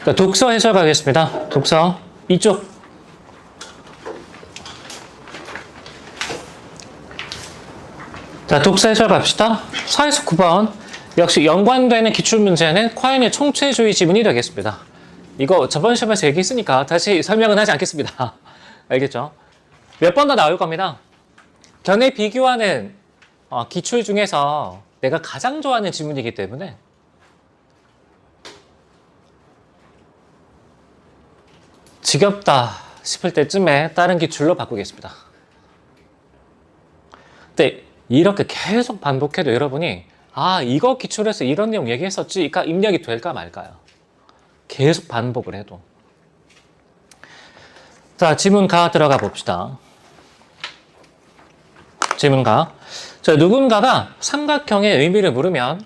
자, 독서 해설 가겠습니다. 독서 이쪽. 자, 독서 해설 갑시다. 4에서 9번. 역시 연관되는 기출문제는 콰이언의 총체주의 지문이 되겠습니다. 이거 저번 시험에서 얘기했으니까 다시 설명은 하지 않겠습니다. 알겠죠? 몇 번 더 나올 겁니다. 견해 비교하는 기출 중에서 내가 가장 좋아하는 지문이기 때문에 지겹다 싶을 때쯤에 다른 기출로 바꾸겠습니다. 근데 이렇게 계속 반복해도 여러분이 이거 기출에서 이런 내용 얘기했었지 그러니까 입력이 될까 말까요? 계속 반복을 해도. 자, 지문가 들어가 봅시다. 지문가. 자, 누군가가 삼각형의 의미를 물으면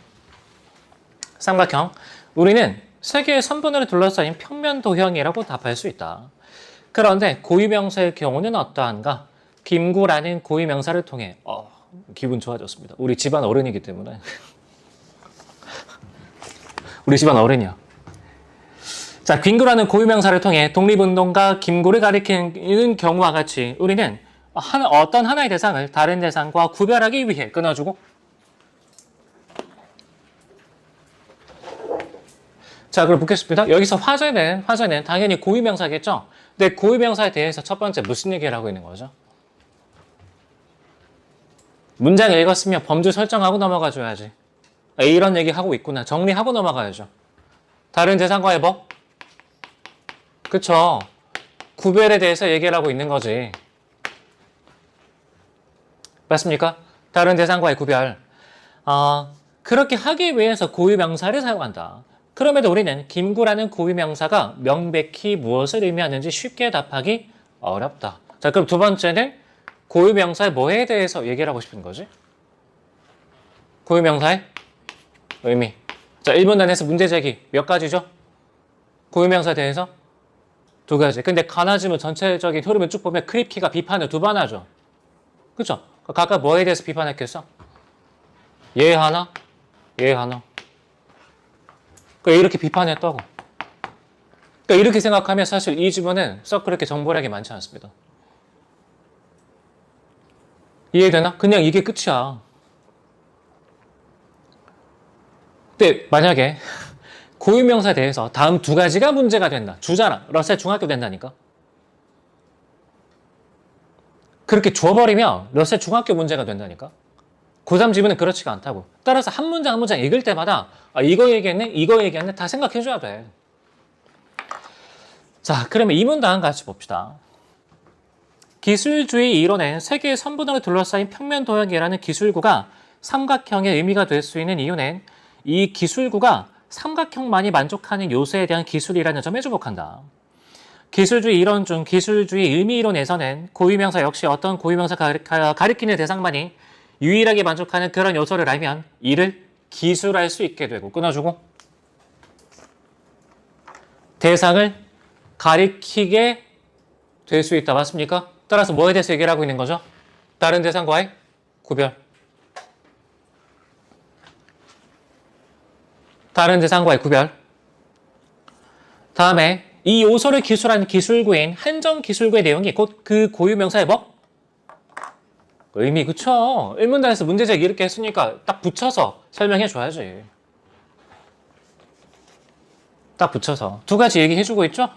삼각형, 우리는 세 개의 선분으로 둘러싸인 평면 도형이라고 답할 수 있다. 그런데 고유명사의 경우는 어떠한가? 김구라는 고유명사를 통해 기분 좋아졌습니다. 우리 집안 어른이기 때문에. 우리 집안 어른이야. 자, 김구라는 고유명사를 통해 독립운동가 김구를 가리키는 경우와 같이 우리는 어떤 하나의 대상을 다른 대상과 구별하기 위해 끊어주고, 자, 그럼 묻겠습니다. 여기서 화제는 당연히 고유명사겠죠? 근데 고유명사에 대해서 첫 번째 무슨 얘기를 하고 있는 거죠? 문장 읽었으면 범주 설정하고 넘어가 줘야지. 이런 얘기 하고 있구나. 정리하고 넘어가야죠. 다른 대상과의 뭐? 그쵸. 구별에 대해서 얘기를 하고 있는 거지. 맞습니까? 다른 대상과의 구별. 그렇게 하기 위해서 고유명사를 사용한다. 그럼에도 우리는 김구라는 고유명사가 명백히 무엇을 의미하는지 쉽게 답하기 어렵다. 자, 그럼 두 번째는 고유명사의 뭐에 대해서 얘기를 하고 싶은 거지? 고유명사의 의미. 자, 1분 단에서 문제 제기 몇 가지죠? 고유명사에 대해서 두 가지. 근데 가나지문 전체적인 흐름을 쭉 보면 크립키가 비판을 두 번 하죠. 그쵸? 각각 뭐에 대해서 비판했겠어? 얘 하나, 얘 하나. 그러니까 이렇게 비판했다고. 그러니까 이렇게 생각하면 사실 이 지문은 썩 그렇게 정보량이 많지 않습니다. 이해되나? 그냥 이게 끝이야. 근데 만약에 고유명사에 대해서 다음 두 가지가 문제가 된다. 주잖아. 러셀 중학교 된다니까. 그렇게 줘버리면 러셀 중학교 문제가 된다니까. 고3 지문은 그렇지가 않다고. 따라서 한 문장 한 문장 읽을 때마다 이거 얘기했네, 이거 얘기했네 다 생각해줘야 돼. 자, 그러면 이 문단 같이 봅시다. 기술주의 이론엔 세 개의 선분으로 둘러싸인 평면 도형이라는 기술구가 삼각형의 의미가 될 수 있는 이유는 이 기술구가 삼각형만이 만족하는 요소에 대한 기술이라는 점에 주목한다. 기술주의 이론 중 기술주의 의미 이론에서는 고유명사 역시 어떤 고유명사 가리키는 대상만이 유일하게 만족하는 그런 요소를 알면 이를 기술할 수 있게 되고, 끊어주고 대상을 가리키게 될 수 있다. 맞습니까? 따라서 뭐에 대해서 얘기를 하고 있는 거죠? 다른 대상과의 구별. 다른 대상과의 구별. 다음에 이 요소를 기술하는 기술구인 한정 기술구의 내용이 곧 그 고유명사의 뭐? 의미. 그쵸? 일문단에서 문제제기 이렇게 했으니까 딱 붙여서 설명해 줘야지. 딱 붙여서 두 가지 얘기해주고 있죠?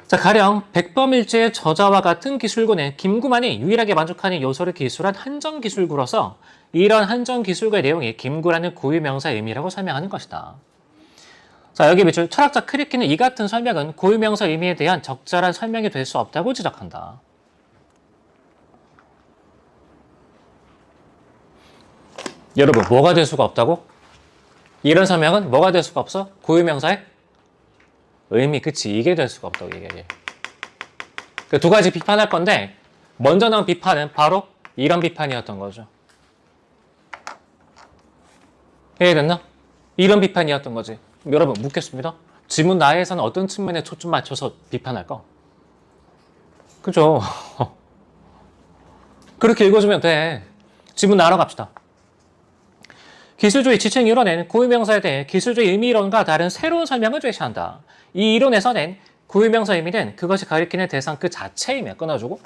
자, 가령 백범일지의 저자와 같은 기술구는 김구만이 유일하게 만족하는 요소를 기술한 한정 기술구로서 이런 한정 기술구의 내용이 김구라는 고유명사의 의미라고 설명하는 것이다. 자, 여기 밑줄 철학자 크립키는 이 같은 설명은 고유명사 의미에 대한 적절한 설명이 될 수 없다고 지적한다. 여러분, 뭐가 될 수가 없다고? 이런 설명은 뭐가 될 수가 없어? 고유명사의 의미. 그치, 이게 될 수가 없다고 이게. 그 두 가지 비판할 건데 먼저 나온 비판은 바로 이런 비판이었던 거죠. 이해됐나? 이런 비판이었던 거지. 여러분, 묻겠습니다. 지문 나에서는 어떤 측면에 초점 맞춰서 비판할까? 그죠? 그렇게 읽어주면 돼. 지문 나러 갑시다. 기술주의 지층이 이뤄낸 고유명사에 대해 기술주의 의미이론과 다른 새로운 설명을 제시한다. 이 이론에서 낸 고유명사 의미는 그것이 가리키는 대상 그 자체이며 끊어주고.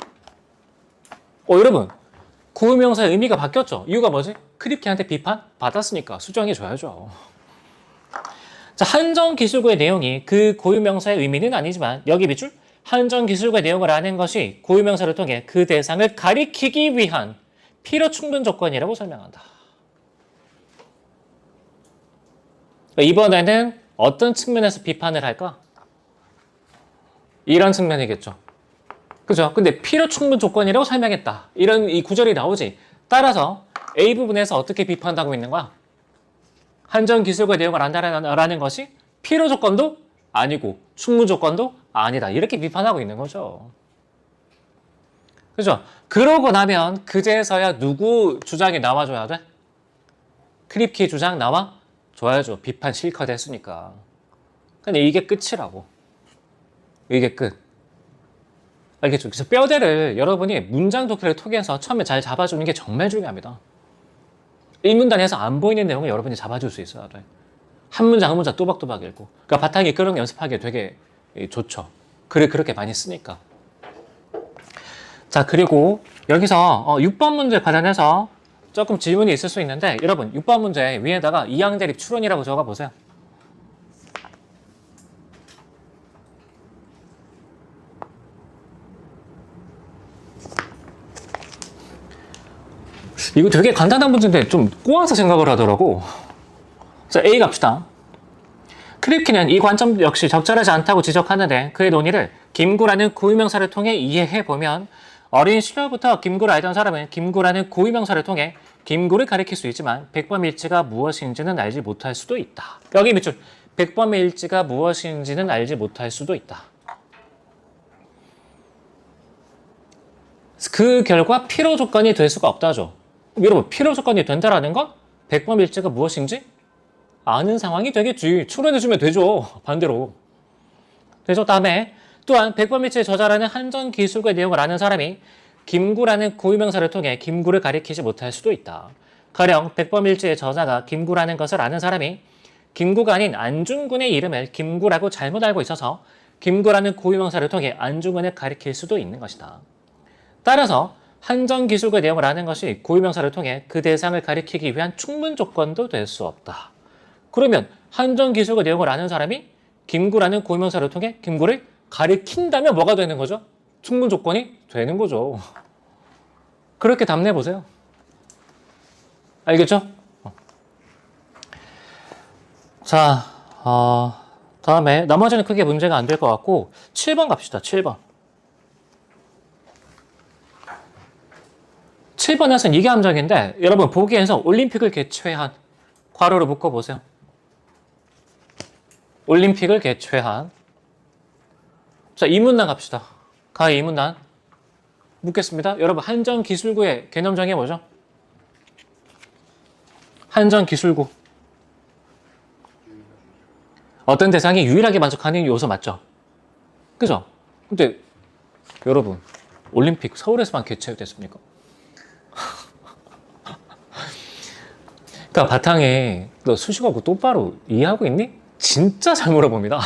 여러분, 고유명사의 의미가 바뀌었죠. 이유가 뭐지? 크립키한테 비판 받았으니까 수정해줘야죠. 자, 한정기술구의 내용이 그 고유명사의 의미는 아니지만 여기 밑줄 한정기술구의 내용을 아는 것이 고유명사를 통해 그 대상을 가리키기 위한 필요 충분 조건이라고 설명한다. 이번에는 어떤 측면에서 비판을 할까? 이런 측면이겠죠. 그죠? 근데 필요 충분 조건이라고 설명했다. 이런 이 구절이 나오지. 따라서 A 부분에서 어떻게 비판하고 있는 거야? 한정기술과 내용을 안다라는 것이 필요 조건도 아니고 충분 조건도 아니다. 이렇게 비판하고 있는 거죠. 그죠? 그러고 나면 그제서야 누구 주장이 나와줘야 돼? 크립키 주장 나와줘야죠. 비판 실컷 했으니까. 근데 이게 끝이라고. 이게 끝. 알겠죠? 그래서 뼈대를 여러분이 문장 독해를 통해서 처음에 잘 잡아주는 게 정말 중요합니다. 1문단에서 안 보이는 내용을 여러분이 잡아줄 수 있어야 돼. 한 문장 한 문장 또박또박 읽고. 그러니까 바탕에 그런 연습하기 되게 좋죠. 글을 그렇게 많이 쓰니까. 자, 그리고 여기서 6번 문제 관련해서 조금 질문이 있을 수 있는데 여러분 6번 문제 위에다가 이항대립 추론이라고 적어보세요. 이거 되게 간단한 문제인데 좀 꼬아서 생각을 하더라고. 자, A 갑시다. 크립키는 이 관점 역시 적절하지 않다고 지적하는데 그의 논의를 김구라는 고유명사를 통해 이해해보면 어린 시절부터 김구를 알던 사람은 김구라는 고유명사를 통해 김구를 가리킬 수 있지만 백범일지가 무엇인지는 알지 못할 수도 있다. 여기 밑줄 백범일지가 무엇인지는 알지 못할 수도 있다. 그 결과 필요 조건이 될 수가 없다죠. 여러분 필요 조건이 된다라는 건 백범일지가 무엇인지 아는 상황이 되겠지. 추론해주면 되죠. 반대로. 되죠. 다음에 또한 백범일지의 저자라는 한정기술과의 내용을 아는 사람이 김구라는 고유명사를 통해 김구를 가리키지 못할 수도 있다. 가령 백범일지의 저자가 김구라는 것을 아는 사람이 김구가 아닌 안중근의 이름을 김구라고 잘못 알고 있어서 김구라는 고유명사를 통해 안중근을 가리킬 수도 있는 것이다. 따라서 한정기술과의 내용을 아는 것이 고유명사를 통해 그 대상을 가리키기 위한 충분 조건도 될 수 없다. 그러면 한정기술과 내용을 아는 사람이 김구라는 고유명사를 통해 김구를 가리킨다면 뭐가 되는 거죠? 충분 조건이 되는 거죠. 그렇게 답내보세요. 알겠죠? 자, 다음에 나머지는 크게 문제가 안 될 것 같고 7번 갑시다. 7번. 7번에서는 이게 함정인데 여러분 보기에서 올림픽을 개최한 괄호로 묶어보세요. 올림픽을 개최한. 자, 이문단 갑시다. 가의 이문단 묻겠습니다. 여러분 한정기술구의 개념 정의 뭐죠? 한정기술구. 어떤 대상이 유일하게 만족하는 요소 맞죠? 그죠? 근데 여러분 올림픽 서울에서만 개최됐습니까? 그러니까 바탕에 너 수식어고 똑바로 이해하고 있니? 진짜 잘 물어봅니다.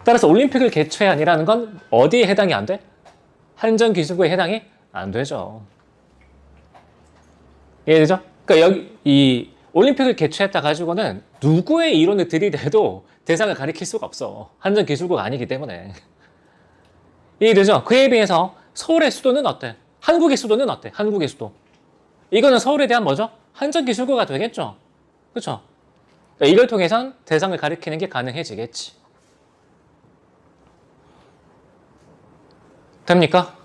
따라서 올림픽을 개최한이라는 건 어디에 해당이 안 돼? 한정기술구에 해당이 안 되죠. 이해되죠? 그러니까 여기 이 올림픽을 개최했다 가지고는 누구의 이론을 들이대도 대상을 가리킬 수가 없어. 한정기술구가 아니기 때문에. 이해되죠? 그에 비해서 서울의 수도는 어때? 한국의 수도는 어때? 한국의 수도. 이거는 서울에 대한 뭐죠? 한정기술구가 되겠죠. 그렇죠? 이걸 통해선 대상을 가리키는 게 가능해지겠지. 됩니까?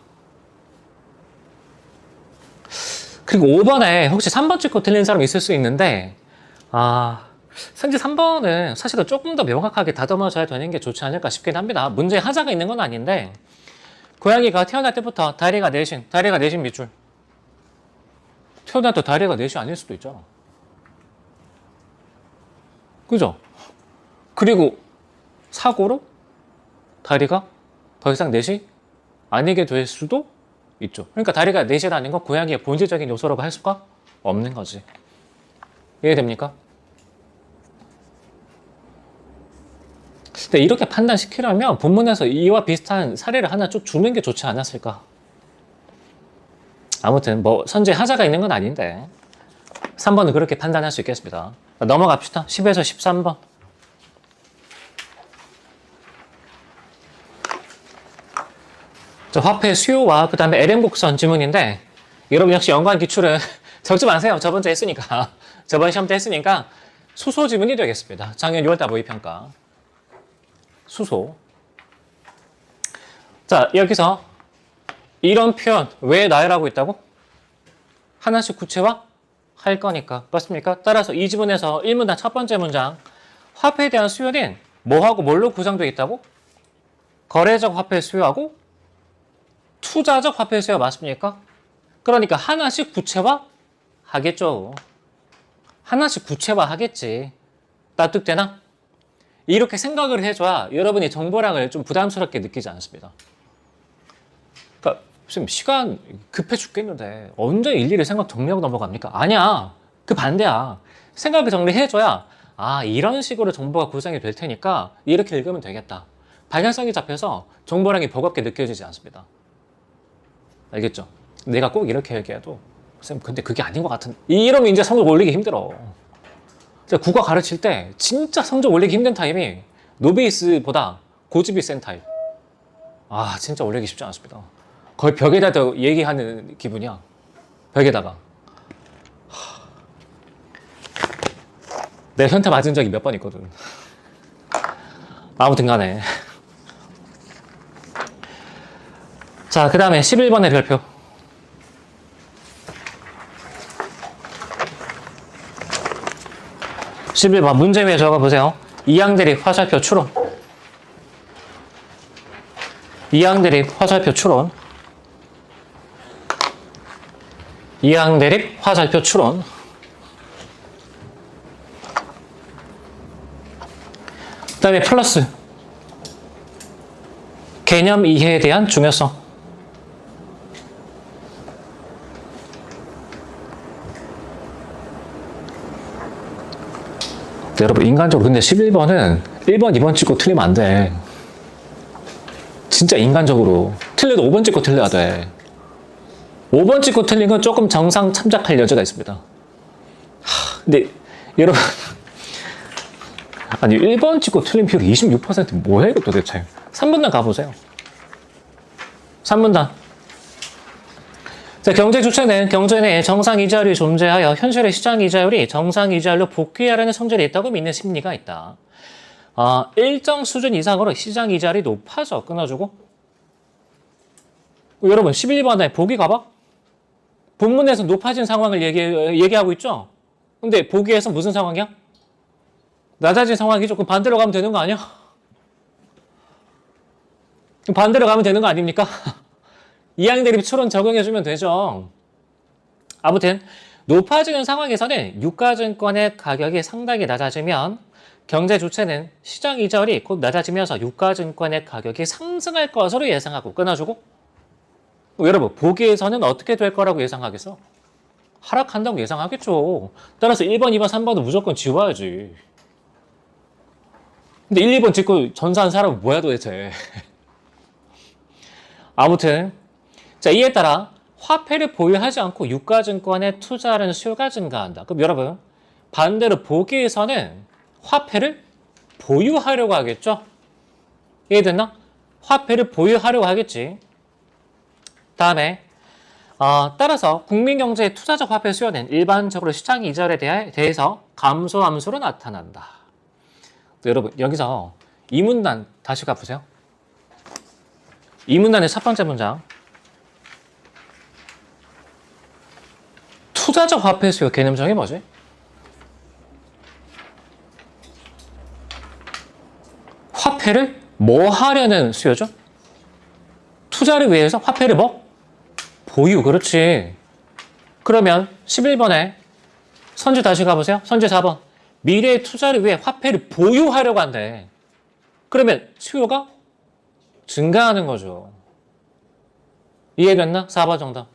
그리고 5번에 혹시 3번 찍고 틀린 사람 있을 수 있는데 현재 3번은 사실은 조금 더 명확하게 다듬어져야 되는 게 좋지 않을까 싶긴 합니다. 문제에 하자가 있는 건 아닌데 고양이가 태어날 때부터 다리가 내신 밑줄. 태어날 때 다리가 넷이 아닐 수도 있잖아. 그죠? 그리고 사고로 다리가 더 이상 넷이 아니게 될 수도 있죠. 그러니까 다리가 넷이라는 건 고양이의 본질적인 요소라고 할 수가 없는 거지. 이해됩니까? 근데 이렇게 판단시키려면 본문에서 이와 비슷한 사례를 하나 쭉 주는 게 좋지 않았을까? 아무튼 뭐 선제 하자가 있는 건 아닌데 3번은 그렇게 판단할 수 있겠습니다. 넘어갑시다. 10에서 13번. 화폐 수요와 그 다음에 LM 곡선 지문인데 여러분 역시 연관 기출은 적지 마세요. 저번 주에 했으니까. 저번 시험 때 했으니까 수소 지문이 되겠습니다. 작년 6월달 모의평가. 수소. 자, 여기서 이런 표현 왜 나열하고 있다고? 하나씩 구체화 할 거니까. 맞습니까? 따라서 이 지문에서 1문단 첫 번째 문장 화폐에 대한 수요는 뭐하고 뭘로 구성되어 있다고? 거래적 화폐 수요하고 투자적 화폐 수요 맞습니까? 그러니까 하나씩 구체화 하겠죠. 하나씩 구체화 하겠지. 납득되나? 이렇게 생각을 해줘야 여러분이 정보량을 좀 부담스럽게 느끼지 않습니다. 그러니까 지금 시간 급해 죽겠는데 언제 일일이 생각 정리하고 넘어갑니까? 아니야. 그 반대야. 생각을 정리해줘야 이런 식으로 정보가 구성이 될 테니까 이렇게 읽으면 되겠다. 방향성이 잡혀서 정보량이 버겁게 느껴지지 않습니다. 알겠죠? 내가 꼭 이렇게 얘기해도 쌤 근데 그게 아닌 것 같은 이러면 이제 성적 올리기 힘들어. 제가 국어 가르칠 때 진짜 성적 올리기 힘든 타입이 노베이스보다 고집이 센 타입. 진짜 올리기 쉽지 않습니다. 거의 벽에다 얘기하는 기분이야. 벽에다가. 내가 현타 맞은 적이 몇 번 있거든. 아무튼 간에. 자, 그 다음에 11번의 별표. 11번 문제 위에 적어보세요. 이항대립 화살표 추론. 이항대립 화살표 추론. 이항대립 화살표 추론. 그 다음에 플러스 개념 이해에 대한 중요성. 여러분 인간적으로 근데 11번은 1번, 2번 찍고 틀리면 안 돼. 진짜 인간적으로 틀려도 5번 찍고 틀려야 돼. 5번 찍고 틀린 건 조금 정상 참작할 여지가 있습니다. 근데 여러분 아니 1번 찍고 틀린 비율 26% 뭐야 이거 도대체. 3분단 가보세요. 3분단. 자, 경제 주체는 경제 내에 정상 이자율이 존재하여 현실의 시장 이자율이 정상 이자율로 복귀하려는 성질이 있다고 믿는 심리가 있다. 일정 수준 이상으로 시장 이자율이 높아져 끊어주고. 여러분 11번에 보기 가봐. 본문에서 높아진 상황을 얘기하고 있죠. 근데 보기에서 무슨 상황이야? 낮아진 상황이죠. 그럼 반대로 가면 되는 거 아니야? 반대로 가면 되는 거 아닙니까? 이항대립 추론 적용해주면 되죠. 아무튼 높아지는 상황에서는 유가증권의 가격이 상당히 낮아지면 경제 주체는 시장 이자율이 곧 낮아지면서 유가증권의 가격이 상승할 것으로 예상하고 끊어주고. 여러분 보기에서는 어떻게 될 거라고 예상하겠어? 하락한다고 예상하겠죠. 따라서 1번, 2번, 3번은 무조건 지워야지. 근데 1, 2번 찍고 전사한 사람은 뭐야 도대체. 아무튼 자, 이에 따라 화폐를 보유하지 않고 유가증권에 투자하는 수요가 증가한다. 그럼 여러분 반대로 보기에서는 화폐를 보유하려고 하겠죠? 이해됐나? 화폐를 보유하려고 하겠지. 다음에 따라서 국민경제의 투자적 화폐 수요는 일반적으로 시장 이자율에 대해서 감소 함수로 나타난다. 여러분 여기서 이 문단 다시 가보세요. 이 문단의 첫 번째 문장. 투자적 화폐 수요 개념정이 뭐지? 화폐를 뭐 하려는 수요죠? 투자를 위해서 화폐를 뭐? 보유. 그렇지. 그러면 11번에 선지 다시 가보세요. 선지 4번. 미래의 투자를 위해 화폐를 보유하려고 한대. 그러면 수요가 증가하는 거죠. 이해됐나? 4번 정답.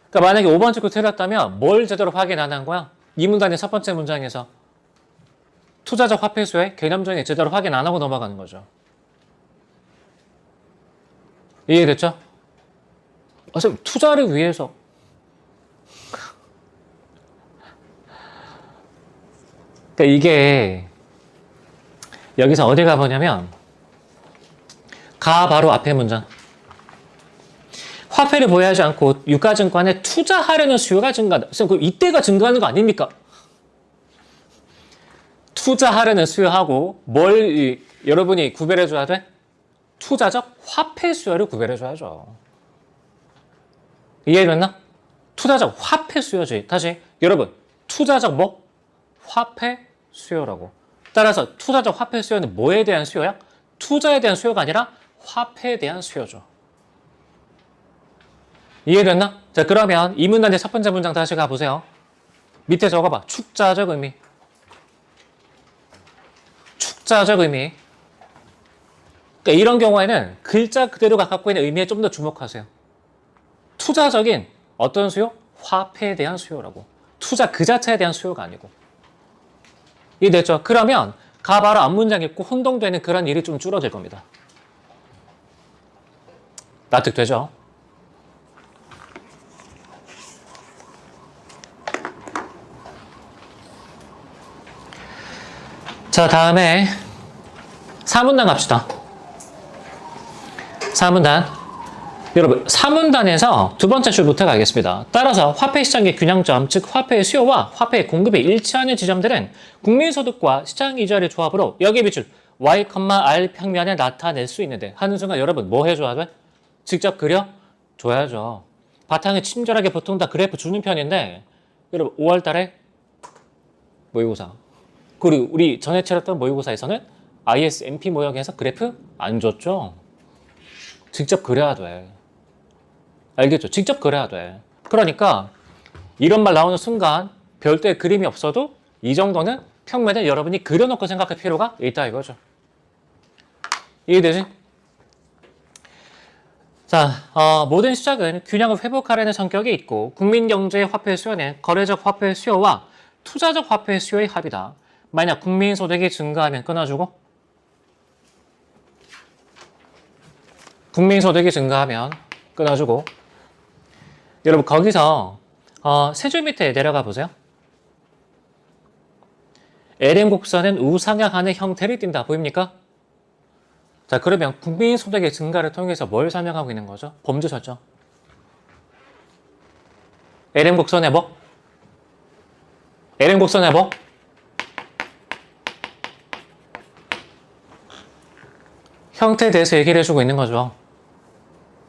그러니까 만약에 5번 찍고 틀렸다면 뭘 제대로 확인 안 한 거야? 이 문단의 첫 번째 문장에서 투자적 화폐 수요의 개념적인 제대로 확인 안 하고 넘어가는 거죠. 이해됐죠? 어차피 투자를 위해서 그러니까 이게 여기서 어디 가보냐면 바로 앞에 문장 화폐를 보유하지 않고 유가증권에 투자하려는 수요가 증가한다. 그럼 이때가 증가하는 거 아닙니까? 투자하려는 수요하고 뭘 여러분이 구별해줘야 돼? 투자적 화폐 수요를 구별해줘야죠. 이해됐나? 투자적 화폐 수요지. 다시 여러분 투자적 뭐? 화폐 수요라고. 따라서 투자적 화폐 수요는 뭐에 대한 수요야? 투자에 대한 수요가 아니라 화폐에 대한 수요죠. 이해됐나? 자, 그러면 이 문단의 첫 번째 문장 다시 가보세요. 밑에 적어봐. 축자적 의미. 축자적 의미. 그러니까 이런 경우에는 글자 그대로가 갖고 있는 의미에 좀 더 주목하세요. 투자적인 어떤 수요? 화폐에 대한 수요라고. 투자 그 자체에 대한 수요가 아니고. 이해됐죠? 그러면 바로 앞 문장 읽고 혼동되는 그런 일이 좀 줄어들 겁니다. 납득되죠? 자, 다음에 4문단 갑시다. 4문단. 여러분, 4문단에서 두 번째 줄부터 가겠습니다. 따라서 화폐시장의 균형점, 즉 화폐의 수요와 화폐의 공급이 일치하는 지점들은 국민소득과 시장이자의 조합으로 여기에 비출 y, r 평면에 나타낼 수 있는데 하는 순간 여러분 뭐 해줘야 돼? 직접 그려줘야죠. 바탕에 친절하게 보통 다 그래프 주는 편인데 여러분 5월 달에 모의고사 그리고 우리 전에 치렀던 모의고사에서는 ISMP 모형에서 그래프 안 줬죠? 직접 그려야 돼. 알겠죠? 직접 그려야 돼. 그러니까 이런 말 나오는 순간 별도의 그림이 없어도 이 정도는 평면에 여러분이 그려놓고 생각할 필요가 있다 이거죠. 이해되지? 자, 모든 시장은 균형을 회복하려는 성격이 있고 국민경제의 화폐 수요는 거래적 화폐 수요와 투자적 화폐 수요의 합이다. 만약 국민소득이 증가하면 끊어주고 국민소득이 증가하면 끊어주고 여러분 거기서 세 줄 밑에 내려가 보세요. LM 곡선은 우상향하는 형태를 띈다. 보입니까? 자, 그러면 국민소득의 증가를 통해서 뭘 설명하고 있는 거죠? 범주 설정. LM 곡선의 뭐? LM 곡선의 뭐? 형태에 대해서 얘기를 해주고 있는 거죠.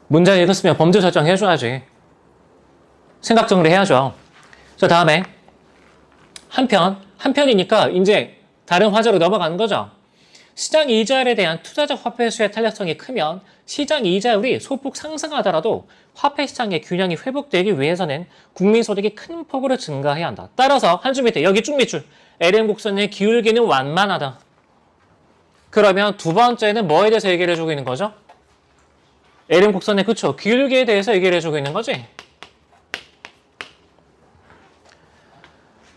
문제 읽었으면 범주 설정 해줘야지. 생각 정리 해야죠. 자, 다음에 한편이니까 이제 다른 화제로 넘어가는 거죠. 시장 이자율에 대한 투자적 화폐 수요의 탄력성이 크면 시장 이자율이 소폭 상승하더라도 화폐 시장의 균형이 회복되기 위해서는 국민소득이 큰 폭으로 증가해야 한다. 따라서 한 줄 밑에 여기 쭉 밑줄 LM 곡선의 기울기는 완만하다. 그러면 두 번째는 뭐에 대해서 얘기를 해주고 있는 거죠? LM 곡선의 그쵸 기울기에 대해서 얘기를 해주고 있는 거지.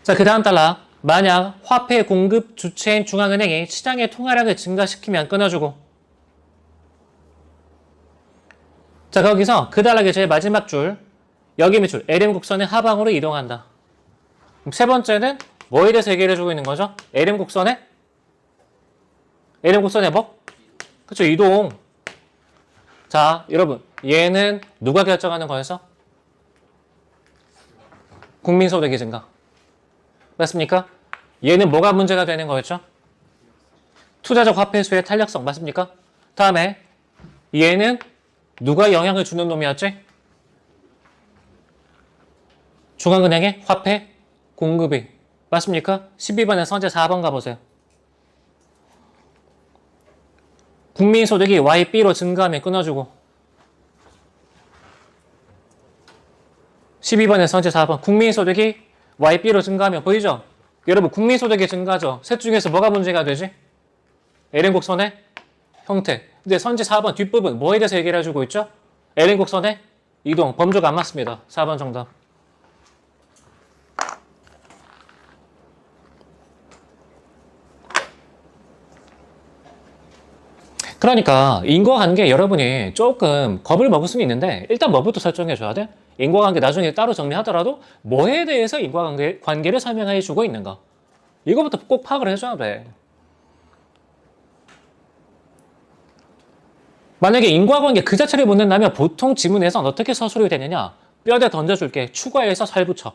자, 그 다음 달라. 만약 화폐 공급 주체인 중앙은행이 시장의 통화량을 증가시키면 끊어주고 자, 거기서 그 단락의 제일 마지막 줄 여기 밑줄 LM 곡선의 하방으로 이동한다. 그럼 세 번째는 뭐에 대해서 얘기를 해주고 있는 거죠? LM 곡선의 뭐? 그쵸, 이동. 자, 여러분 얘는 누가 결정하는 거였어? 국민소득의 증가. 맞습니까? 얘는 뭐가 문제가 되는 거였죠? 투자적 화폐 수의 탄력성. 맞습니까? 다음에 얘는 누가 영향을 주는 놈이었지? 중앙은행의 화폐 공급이. 맞습니까? 12번에 선제 4번 가보세요. 국민소득이 YB로 증가하면 끊어주고 12번에 선제 4번 국민소득이 YB로 증가하면 보이죠? 여러분 국민소득이 증가죠. 셋 중에서 뭐가 문제가 되지? LM 곡선의 형태. 근데 선지 4번 뒷부분 뭐에 대해서 얘기를 해주고 있죠? LM 곡선의 이동. 범주가 안 맞습니다. 4번 정답. 그러니까 인과관계 여러분이 조금 겁을 먹을 수는 있는데 일단 뭐부터 설정해 줘야 돼? 인과관계 나중에 따로 정리하더라도 뭐에 대해서 인과관계를 설명해 주고 있는가? 이거부터 꼭 파악을 해줘야 돼. 만약에 인과관계 그 자체를 묻는다면 보통 지문에선 어떻게 서술이 되느냐? 뼈대 던져줄게. 추가해서 살 붙여.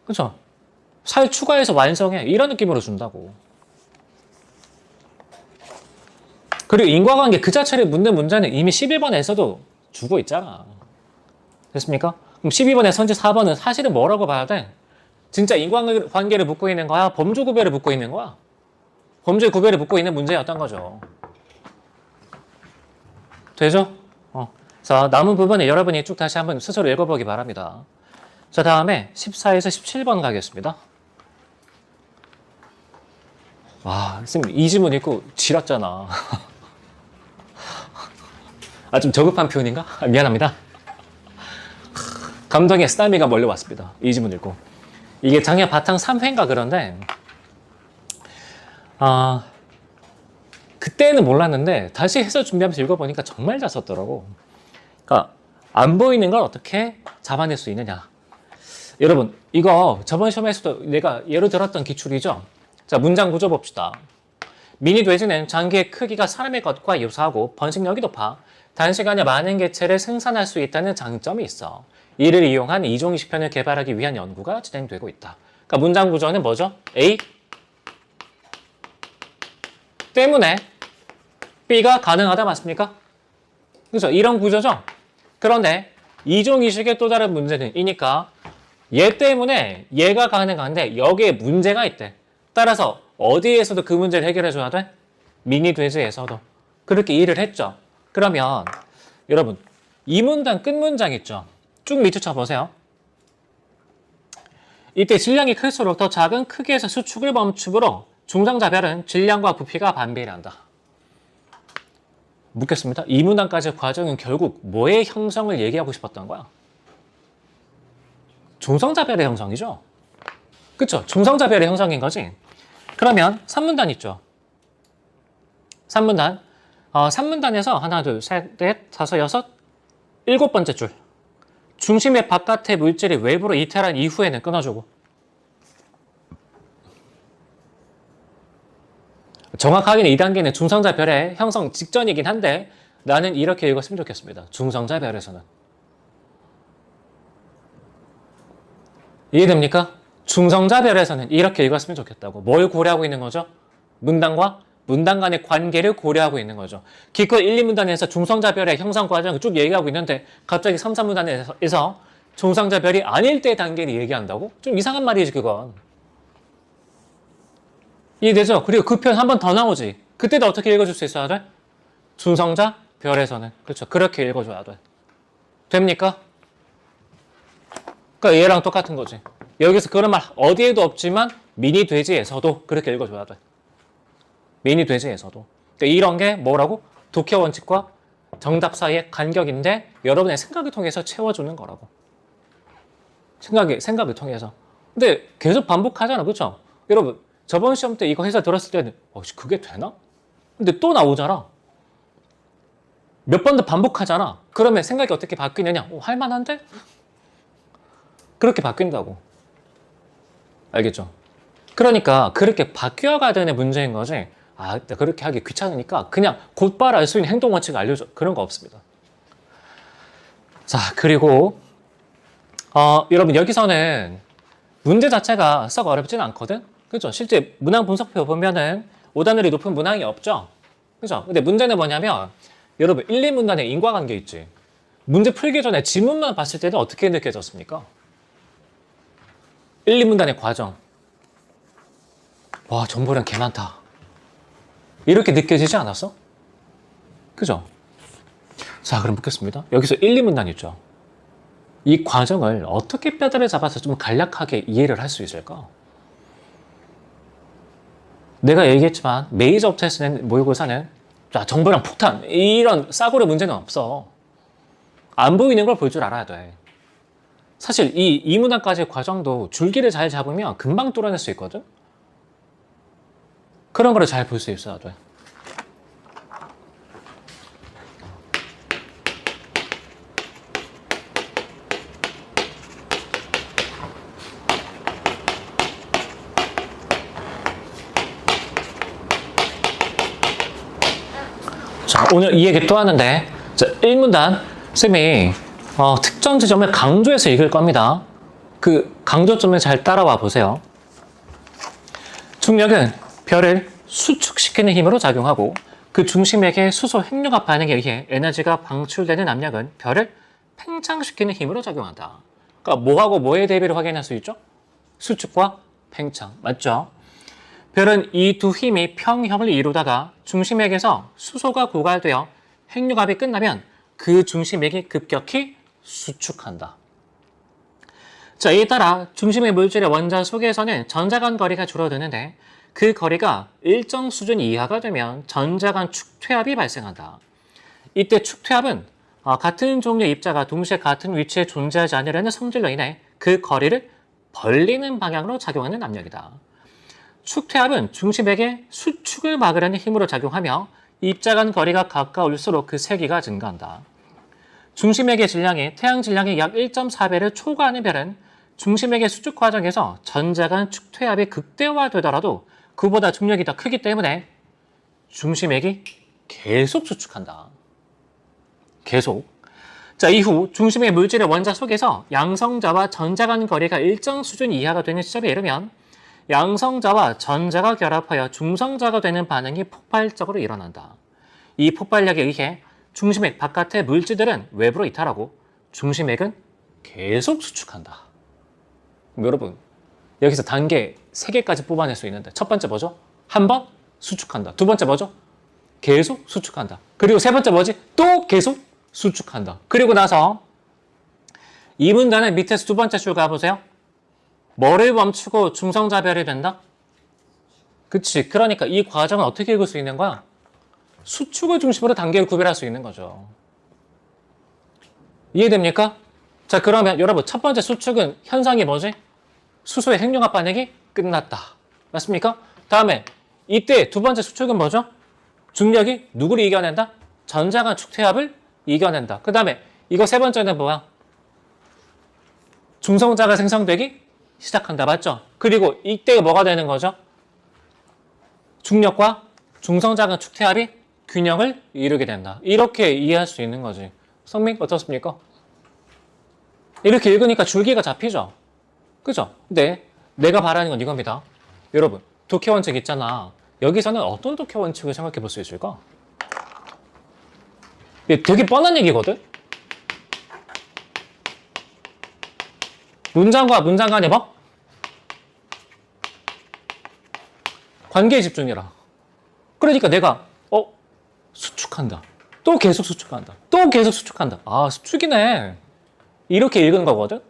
그쵸? 살 추가해서 완성해. 이런 느낌으로 준다고. 그리고 인과관계 그 자체를 묻는 문제는 이미 11번에서도 주고 있잖아. 됐습니까? 그럼 12번에 선지 4번은 사실은 뭐라고 봐야 돼? 진짜 인과관계를 묻고 있는 거야? 범주 구별을 묻고 있는 거야? 범주 구별을 묻고 있는 문제였던 거죠. 되죠? 자, 남은 부분에 여러분이 쭉 다시 한번 스스로 읽어보기 바랍니다. 자, 다음에 14에서 17번 가겠습니다. 와, 선생님 이 지문 읽고 지렸잖아. 아, 좀 저급한 표현인가? 아, 미안합니다. 감동의 쓰나미가 몰려왔습니다. 이 지문 읽고. 이게 작년 바탕 3회인가 그런데 그때는 몰랐는데 다시 해설 준비하면서 읽어보니까 정말 잘 썼더라고. 그러니까 안 보이는 걸 어떻게 잡아낼 수 있느냐. 여러분 이거 저번 시험에서도 내가 예로 들었던 기출이죠. 자, 문장 구조 봅시다. 미니 돼지는 장기의 크기가 사람의 것과 유사하고 번식력이 높아 단시간에 많은 개체를 생산할 수 있다는 장점이 있어. 이를 이용한 이종이식편을 개발하기 위한 연구가 진행되고 있다. 그러니까 문장 구조는 뭐죠? A 때문에 B가 가능하다 맞습니까? 그렇죠? 이런 구조죠? 그런데 이종이식의 또 다른 문제는 이니까 얘 때문에 얘가 가능한데 여기에 문제가 있대. 따라서 어디에서도 그 문제를 해결해 줘야 돼? 미니 돼지에서도. 그렇게 이해를 했죠. 그러면 여러분 이 문장 끝 문장 있죠? 쭉 밑에 쳐보세요. 이때 질량이 클수록 더 작은 크기에서 수축을 멈추므로 중상자별은 질량과 부피가 반비례한다. 묻겠습니다. 이 문단까지의 과정은 결국 뭐의 형성을 얘기하고 싶었던 거야? 중성자별의 형성이죠. 그쵸? 중성자별의 형성인 거지. 그러면 3문단 있죠. 3문단. 3문단에서 하나, 둘, 셋, 넷, 다섯, 여섯, 일곱 번째 줄. 중심의 바깥의 물질이 외부로 이탈한 이후에는 끊어주고. 정확하게는 2단계는 중성자별의 형성 직전이긴 한데 나는 이렇게 읽었으면 좋겠습니다. 중성자별에서는. 이해됩니까? 중성자별에서는 이렇게 읽었으면 좋겠다고. 뭘 고려하고 있는 거죠? 문단과 문단 간의 관계를 고려하고 있는 거죠. 기껏 1, 2문단에서 중성자별의 형성 과정을 쭉 얘기하고 있는데 갑자기 3, 4문단에서 중성자별이 아닐 때 단계를 얘기한다고? 좀 이상한 말이지 그건. 이해되죠? 그리고 그 표현 한 번 더 나오지. 그때도 어떻게 읽어줄 수 있어야 돼? 중성자별에서는. 그렇죠. 그렇게 읽어줘야 돼. 됩니까? 그러니까 얘랑 똑같은 거지. 여기서 그런 말 어디에도 없지만 미니 돼지에서도 그렇게 읽어줘야 돼. 미니 돼지에서도. 그러니까 이런 게 뭐라고? 독해 원칙과 정답 사이의 간격인데 여러분의 생각을 통해서 채워주는 거라고. 생각을 통해서. 근데 계속 반복하잖아. 그렇죠? 여러분 저번 시험 때 이거 해설 들었을 때는 그게 되나? 근데 또 나오잖아. 몇 번 더 반복하잖아. 그러면 생각이 어떻게 바뀌느냐? 할만한데? 그렇게 바뀐다고. 알겠죠? 그러니까 그렇게 바뀌어가야 되는 문제인 거지. 그렇게 하기 귀찮으니까 그냥 곧바로 알 수 있는 행동 원칙을 알려줘. 그런 거 없습니다. 자, 그리고 여러분 여기서는 문제 자체가 썩 어렵진 않거든? 그죠? 실제 문항 분석표 보면은 5단율이 높은 문항이 없죠? 그죠? 근데 문제는 뭐냐면 여러분 1, 2문단에 인과관계 있지. 문제 풀기 전에 지문만 봤을 때는 어떻게 느껴졌습니까? 1, 2문단의 과정. 와, 정보량 개 많다. 이렇게 느껴지지 않았어? 그죠? 자, 그럼 묻겠습니다. 여기서 1, 2문단 있죠? 이 과정을 어떻게 뼈대를 잡아서 좀 간략하게 이해를 할 수 있을까? 내가 얘기했지만 메이저 업체에서는 모의고사는 정보량 폭탄 이런 싸구려 문제는 없어. 안 보이는 걸 볼 줄 알아야 돼. 사실 이 문항까지의 과정도 줄기를 잘 잡으면 금방 뚫어낼 수 있거든. 그런 거를 잘 볼 수 있어야 돼. 자, 오늘 이 얘기 또 하는데, 자, 1문단 쌤이 특정 지점을 강조해서 읽을 겁니다. 그 강조점을 잘 따라와 보세요. 중력은 별을 수축시키는 힘으로 작용하고 그 중심에게 수소 핵융합 반응에 의해 에너지가 방출되는 압력은 별을 팽창시키는 힘으로 작용한다. 그러니까 뭐하고 뭐의 대비를 확인할 수 있죠? 수축과 팽창. 맞죠? 별은 이 두 힘이 평형을 이루다가 중심액에서 수소가 고갈되어 핵융합이 끝나면 그 중심액이 급격히 수축한다. 자, 이에 따라 중심의 물질의 원자 속에서는 전자 간 거리가 줄어드는데 그 거리가 일정 수준 이하가 되면 전자 간 축퇴합이 발생한다. 이때 축퇴합은 같은 종류의 입자가 동시에 같은 위치에 존재하지 않으려는 성질로 인해 그 거리를 벌리는 방향으로 작용하는 압력이다. 축퇴합은 중심에게 수축을 막으려는 힘으로 작용하며 입자 간 거리가 가까울수록 그 세기가 증가한다. 중심액의 질량이 태양 질량의 약 1.4배를 초과하는 별은 중심액의 수축 과정에서 전자 간 축퇴합이 극대화되더라도 그보다 중력이 더 크기 때문에 중심액이 계속 수축한다. 계속. 자, 이후 중심의 물질의 원자 속에서 양성자와 전자 간 거리가 일정 수준 이하가 되는 시점에 이르면 양성자와 전자가 결합하여 중성자가 되는 반응이 폭발적으로 일어난다. 이 폭발력에 의해 중심액 바깥의 물질들은 외부로 이탈하고 중심액은 계속 수축한다. 그럼 여러분, 여기서 단계 3개까지 뽑아낼 수 있는데 첫 번째 뭐죠? 한 번 수축한다. 두 번째 뭐죠? 계속 수축한다. 그리고 세 번째 뭐지? 또 계속 수축한다. 그리고 나서 이 문단의 밑에서 두 번째 줄 가보세요. 뭐를 멈추고 중성자별이 된다? 그치. 그러니까 이 과정은 어떻게 읽을 수 있는 거야? 수축을 중심으로 단계를 구별할 수 있는 거죠. 이해됩니까? 자, 그러면 여러분 첫 번째 수축은 현상이 뭐지? 수소의 핵융합 반응이 끝났다. 맞습니까? 다음에 이때 두 번째 수축은 뭐죠? 중력이 누구를 이겨낸다? 전자 간 축퇴합을 이겨낸다. 그 다음에 이거 세 번째는 뭐야? 중성자가 생성되기 시작한다. 맞죠? 그리고 이때 뭐가 되는 거죠? 중력과 중성자 간 축퇴합이 균형을 이루게 된다. 이렇게 이해할 수 있는 거지. 성민 어떻습니까? 이렇게 읽으니까 줄기가 잡히죠? 그죠? 근데 내가 바라는 건 이겁니다. 여러분, 독해 원칙 있잖아. 여기서는 어떤 독해 원칙을 생각해 볼 수 있을까? 이게 되게 뻔한 얘기거든? 문장과 문장 간의 뭐? 관계에 집중해라. 그러니까 내가 수축한다. 또 계속 수축한다. 또 계속 수축한다. 아, 수축이네. 이렇게 읽은 거거든?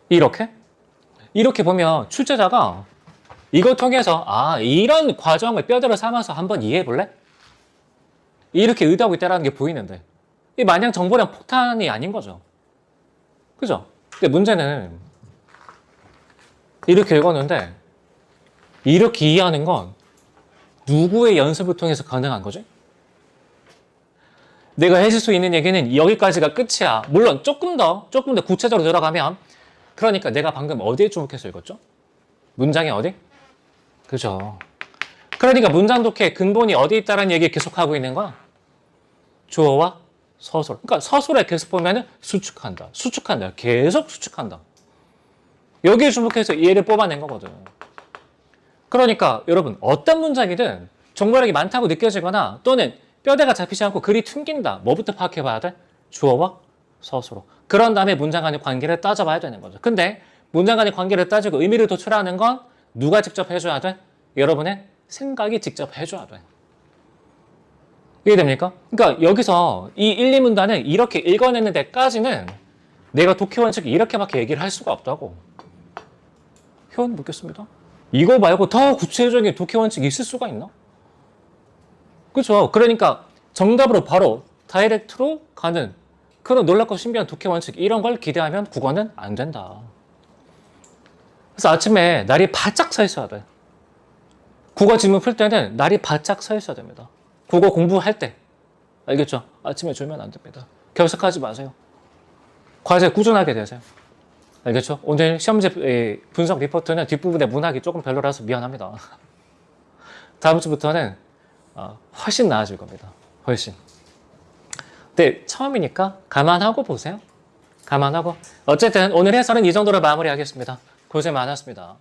이렇게 보면 출제자가 이걸 통해서 이런 과정을 뼈대로 삼아서 한번 이해해 볼래? 이렇게 의도하고 있다는 게 보이는데 이 마냥 정보량 폭탄이 아닌 거죠. 그죠? 근데 문제는 이렇게 읽었는데 이렇게 이해하는 건 누구의 연습을 통해서 가능한 거지? 내가 해줄 수 있는 얘기는 여기까지가 끝이야. 물론 조금 더 구체적으로 들어가면 그러니까 내가 방금 어디에 주목해서 읽었죠? 문장이 어디? 그죠. 그러니까 문장 독해의 근본이 어디 있다는 얘기 계속하고 있는 거야. 주어와 서술. 그러니까 서술에 계속 보면은 수축한다. 계속 수축한다. 여기에 주목해서 이해를 뽑아낸 거거든. 그러니까 여러분 어떤 문장이든 정보량이 많다고 느껴지거나 또는 뼈대가 잡히지 않고 글이 튕긴다. 뭐부터 파악해봐야 돼? 주어와 서술어. 그런 다음에 문장 간의 관계를 따져봐야 되는 거죠. 근데 문장 간의 관계를 따지고 의미를 도출하는 건 누가 직접 해줘야 돼? 여러분의 생각이 직접 해줘야 돼. 이해됩니까? 그러니까 여기서 이 1, 2문단을 이렇게 읽어내는 데까지는 내가 독해 원칙 이렇게밖에 얘기를 할 수가 없다고. 표현 묻겠습니다. 이거 말고 더 구체적인 독해 원칙이 있을 수가 있나? 그렇죠. 그러니까 정답으로 바로 다이렉트로 가는 그런 놀랍고 신비한 독해 원칙 이런 걸 기대하면 국어는 안 된다. 그래서 아침에 날이 바짝 서 있어야 돼. 국어 지문 풀 때는 날이 바짝 서 있어야 됩니다. 국어 공부할 때. 알겠죠? 아침에 졸면 안 됩니다. 결석하지 마세요. 과제 꾸준하게 되세요. 알겠죠? 오늘 시험지 분석 리포트는 뒷부분에 문학이 조금 별로라서 미안합니다. 다음 주부터는 훨씬 나아질 겁니다. 훨씬. 근데 처음이니까 감안하고 보세요. 감안하고. 어쨌든 오늘 해설은 이 정도로 마무리하겠습니다. 고생 많았습니다.